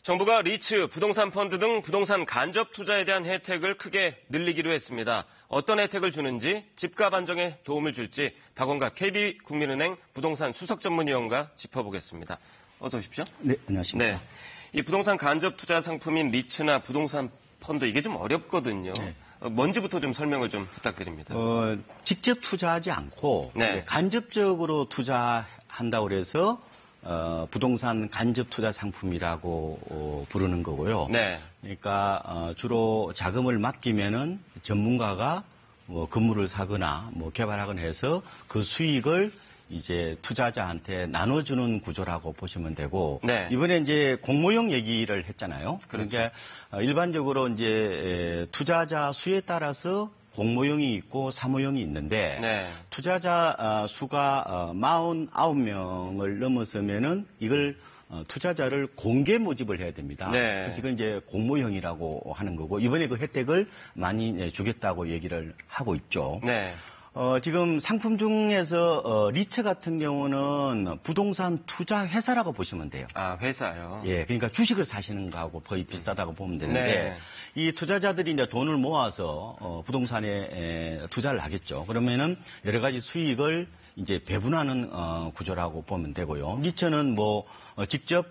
정부가 리츠, 부동산 펀드 등 부동산 간접 투자에 대한 혜택을 크게 늘리기로 했습니다. 어떤 혜택을 주는지, 집값 안정에 도움을 줄지 박원갑 KB국민은행 부동산 수석전문위원과 짚어보겠습니다. 어서 오십시오. 네, 안녕하십니까. 네, 이 부동산 간접 투자 상품인 리츠나 부동산 펀드 이게 좀 어렵거든요. 네. 뭔지부터 좀 설명을 좀 부탁드립니다. 직접 투자하지 않고 네. 간접적으로 투자한다고 해서 부동산 간접 투자 상품이라고 부르는 거고요. 네. 그러니까 주로 자금을 맡기면은 전문가가 뭐 건물을 사거나 뭐 개발하거나 해서 그 수익을 이제 투자자한테 나눠주는 구조라고 보시면 되고, 네. 이번에 이제 공모형 얘기를 했잖아요. 그렇죠. 그러니까 일반적으로 이제 투자자 수에 따라서 공모형이 있고 사모형이 있는데, 네. 투자자 수가 49명을 넘어서면은 이걸 투자자를 공개 모집을 해야 됩니다. 네. 그래서 이건 이제 공모형이라고 하는 거고, 이번에 그 혜택을 많이 주겠다고 얘기를 하고 있죠. 네. 지금 상품 중에서 리츠 같은 경우는 부동산 투자 회사라고 보시면 돼요. 아, 회사요? 예, 그러니까 주식을 사시는 거하고 거의 비슷하다고 보면 되는데, 네. 이 투자자들이 이제 돈을 모아서 부동산에 투자를 하겠죠. 그러면은 여러 가지 수익을 이제 배분하는 구조라고 보면 되고요. 리츠는 뭐 직접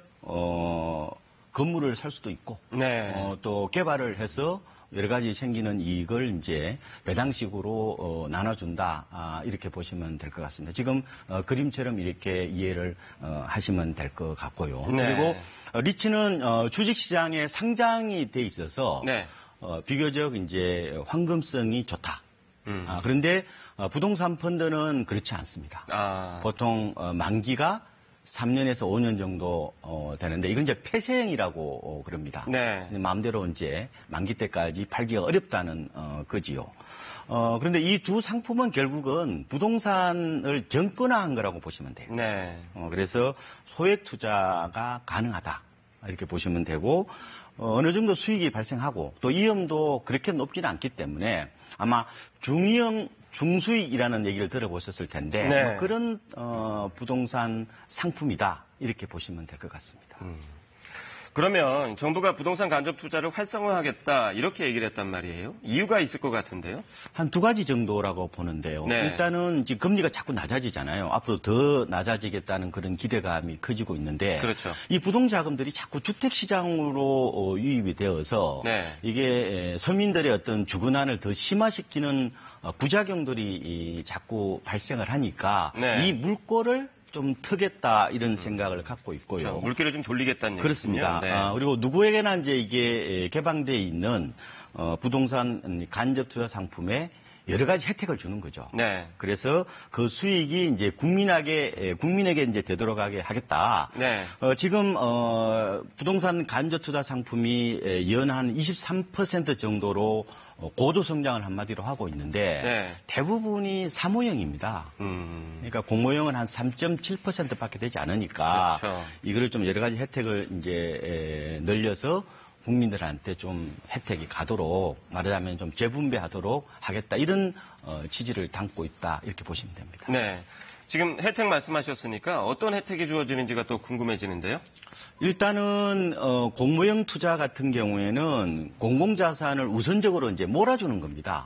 건물을 살 수도 있고, 네. 또 개발을 해서 여러 가지 생기는 이익을 이제 배당식으로 나눠준다, 이렇게 보시면 될 것 같습니다. 지금 그림처럼 이렇게 이해를 하시면 될 것 같고요. 네. 그리고 리츠는 주식시장에 상장이 돼 있어서 네. 비교적 이제 황금성이 좋다. 그런데 부동산 펀드는 그렇지 않습니다. 보통 만기가 3년에서 5년 정도 되는데, 이건 이제 폐쇄형이라고 그럽니다. 네. 마음대로 이제 만기 때까지 팔기가 어렵다는 거지요. 그런데 이 두 상품은 결국은 부동산을 정권화한 거라고 보시면 돼요. 네. 그래서 소액 투자가 가능하다, 이렇게 보시면 되고, 어느 정도 수익이 발생하고 또 위험도 그렇게 높지는 않기 때문에 아마 중위험 중수익이라는 얘기를 들어보셨을 텐데, 네. 뭐 그런 부동산 상품이다, 이렇게 보시면 될 것 같습니다. 그러면 정부가 부동산 간접 투자를 활성화하겠다 이렇게 얘기를 했단 말이에요. 이유가 있을 것 같은데요. 한 두 가지 정도라고 보는데요. 네. 일단은 지금 금리가 자꾸 낮아지잖아요. 앞으로 더 낮아지겠다는 그런 기대감이 커지고 있는데, 그렇죠. 이 부동자금들이 자꾸 주택시장으로 유입이 되어서 네. 이게 서민들의 어떤 주거난을 더 심화시키는 부작용들이 자꾸 발생을 하니까, 네. 이 물꼬를 좀 트겠다, 이런 생각을 갖고 있고요. 그렇죠. 물기를 좀 돌리겠다는 그렇습니다. 얘기군요. 네. 그리고 누구에게나 이제 이게 개방되어 있는 부동산 간접 투자 상품에 여러 가지 혜택을 주는 거죠. 네. 그래서 그 수익이 이제 국민에게 이제 되돌아가게 하겠다. 네. 지금 부동산 간접 투자 상품이 연 한 23% 정도로 고도 성장을 한마디로 하고 있는데, 네. 대부분이 사모형입니다. 그러니까 공모형은 한 3.7%밖에 되지 않으니까, 그렇죠. 이거를 좀 여러 가지 혜택을 이제 늘려서 국민들한테 좀 혜택이 가도록, 말하자면 좀 재분배하도록 하겠다, 이런 취지를 담고 있다, 이렇게 보시면 됩니다. 네. 지금 혜택 말씀하셨으니까 어떤 혜택이 주어지는지가 또 궁금해지는데요. 일단은 공모형 투자 같은 경우에는 공공자산을 우선적으로 이제 몰아주는 겁니다.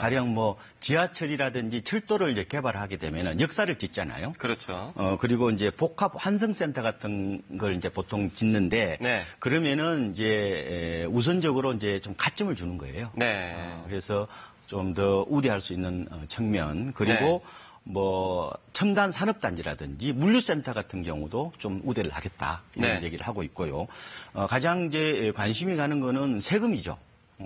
가령 뭐 지하철이라든지 철도를 이제 개발하게 되면은 역사를 짓잖아요. 그렇죠. 그리고 이제 복합 환승센터 같은 걸 이제 보통 짓는데, 네. 그러면은 이제 우선적으로 이제 좀 가점을 주는 거예요. 네. 그래서 좀 더 우대할 수 있는 측면, 그리고 네. 뭐 첨단 산업단지라든지 물류센터 같은 경우도 좀 우대를 하겠다, 이런 네. 얘기를 하고 있고요. 가장 이제 관심이 가는 거는 세금이죠.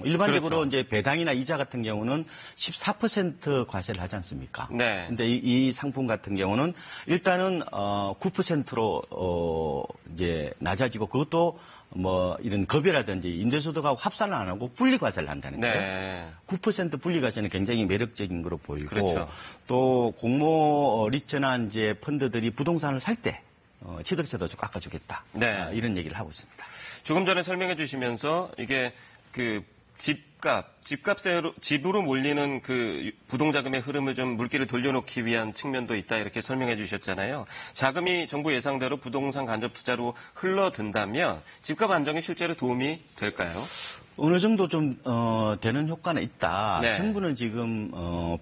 일반적으로 그렇죠. 이제 배당이나 이자 같은 경우는 14% 과세를 하지 않습니까? 네. 근데 이 상품 같은 경우는 일단은 9%로 이제 낮아지고, 그것도 뭐 이런 급여라든지 임대소득하고 합산을 안 하고 분리과세를 한다는 거예요. 네. 9% 분리과세는 굉장히 매력적인 거로 보이고, 그렇죠. 또 공모 리츠나 이제 펀드들이 부동산을 살 때 취득세도 좀 깎아주겠다, 네. 이런 얘기를 하고 있습니다. 조금 전에 설명해 주시면서 이게 그 집 집으로 몰리는 그 부동자금의 흐름을 좀 물기를 돌려놓기 위한 측면도 있다 이렇게 설명해 주셨잖아요. 자금이 정부 예상대로 부동산 간접 투자로 흘러든다면 집값 안정에 실제로 도움이 될까요? 어느 정도 좀 되는 효과는 있다. 네. 정부는 지금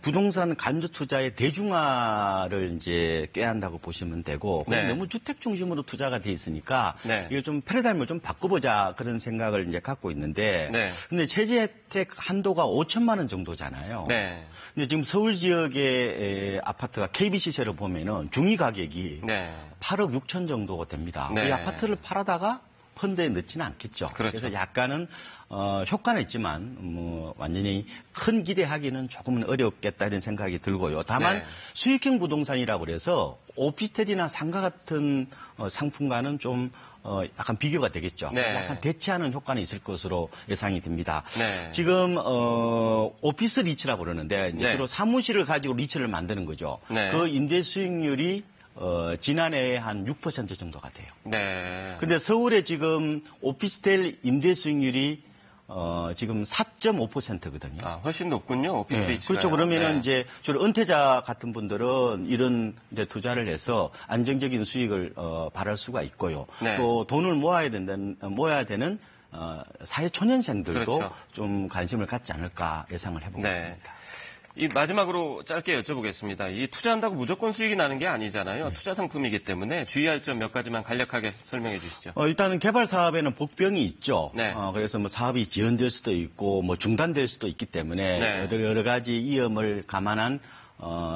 부동산 간접 투자의 대중화를 이제 꾀한다고 보시면 되고 네. 너무 주택 중심으로 투자가 돼 있으니까 네. 이거 좀 패러다임을 좀 바꿔보자 그런 생각을 이제 갖고 있는데 네. 근데 최저 혜택 한도가 5천만 원 정도잖아요. 네. 근데 지금 서울 지역의 아파트가 KB 시세로 보면은 중위 가격이 네. 8억 6천 정도 됩니다. 네. 이 아파트를 팔아다가 펀드에 넣지는 않겠죠. 그렇죠. 그래서 약간은 효과는 있지만 뭐 완전히 큰 기대하기는 조금은 어렵겠다 이런 생각이 들고요. 다만 네. 수익형 부동산이라고 그래서 오피스텔이나 상가 같은 상품과는 좀 약간 비교가 되겠죠. 네. 그래서 약간 대체하는 효과는 있을 것으로 예상이 됩니다. 네. 지금 오피스 리츠라고 그러는데 이제 네. 주로 사무실을 가지고 리츠를 만드는 거죠. 네. 그 임대 수익률이 지난해에 한 6% 정도가 돼요. 네. 근데 서울에 지금 오피스텔 임대 수익률이 지금 4.5%거든요. 아, 훨씬 높군요. 오피스 네, 리츠가. 그렇죠. 그러면은 네. 이제 주로 은퇴자 같은 분들은 이런 데 투자를 해서 안정적인 수익을 발할 수가 있고요. 네. 또 돈을 모아야 되는 사회 초년생들도 그렇죠. 좀 관심을 갖지 않을까 예상을 해보고 네. 있습니다. 이 마지막으로 짧게 여쭤보겠습니다. 이 투자한다고 무조건 수익이 나는 게 아니잖아요. 투자 상품이기 때문에 주의할 점 몇 가지만 간략하게 설명해 주시죠. 일단은 개발 사업에는 복병이 있죠. 네. 그래서 뭐 사업이 지연될 수도 있고 뭐 중단될 수도 있기 때문에 네. 여러 가지 위험을 감안한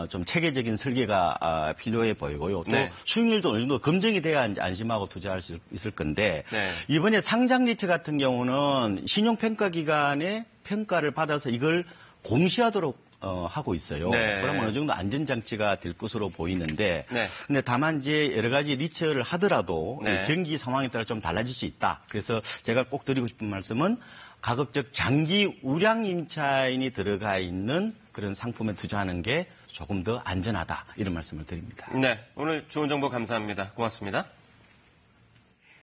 좀 체계적인 설계가 필요해 보이고요. 또 네. 수익률도 어느 정도 검증이 돼야 이제 안심하고 투자할 수 있을 건데 네. 이번에 상장 리츠 같은 경우는 신용평가기관의 평가를 받아서 이걸 공시하도록 하고 있어요. 네. 그러면 어느 정도 안전장치가 될 것으로 보이는데, 네. 근데 다만 이제 여러 가지 리처를 하더라도 네. 이 경기 상황에 따라 좀 달라질 수 있다. 그래서 제가 꼭 드리고 싶은 말씀은 가급적 장기 우량 임차인이 들어가 있는 그런 상품에 투자하는 게 조금 더 안전하다. 이런 말씀을 드립니다. 네. 오늘 좋은 정보 감사합니다. 고맙습니다.